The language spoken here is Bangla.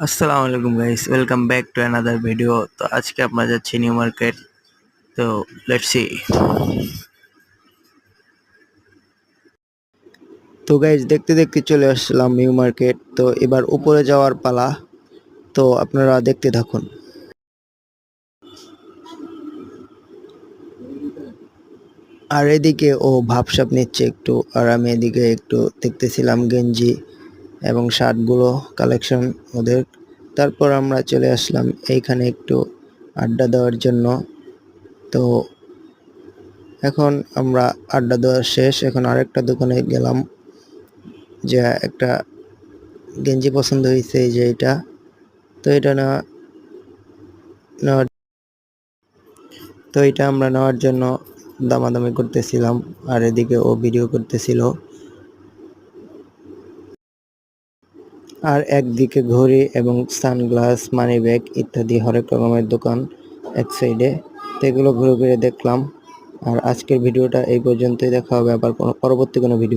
আসসালামু আলাইকুম guys, welcome back to another video. তো আজকে আমরা যাচ্ছি নিউ মার্কেট। তো লেটস সি। তো গাইজ দেখতে দেখতে চলে আসলাম নিউ মার্কেট। তো এবার উপরে যাওয়ার পালা। তো আপনারা দেখতে থাকুন। আর এদিকে ও ভাবসাব নিচ্ছে একটু, আর আমি এদিকে একটু দেখতেছিলাম গেঞ্জি এবং শার্টগুলো কালেকশন ওদের। তারপর আমরা চলে আসলাম এইখানে একটু আড্ডা দেওয়ার জন্য। তো এখন আমরা আড্ডা দেওয়া শেষ, এখন আরেকটা দোকানে গেলাম, যে একটা গেঞ্জি পছন্দ হয়েছে, এই যে এটা। তো এটা নেওয়ার তো এটা আমরা নেওয়ার জন্য দামাদামি করতেছিলাম, আর এদিকে ও ভিডিও করতেছিল। আর একদিকে ঘড়ি এবং সানগ্লাস, মানি ব্যাগ ইত্যাদি হরেক রকমের দোকান এক সাইডে। তো এগুলো ঘুরে ঘুরে দেখলাম। আর আজকের ভিডিওটা এই পর্যন্তই, দেখা হবে আবার পরবর্তী কোনো ভিডিও।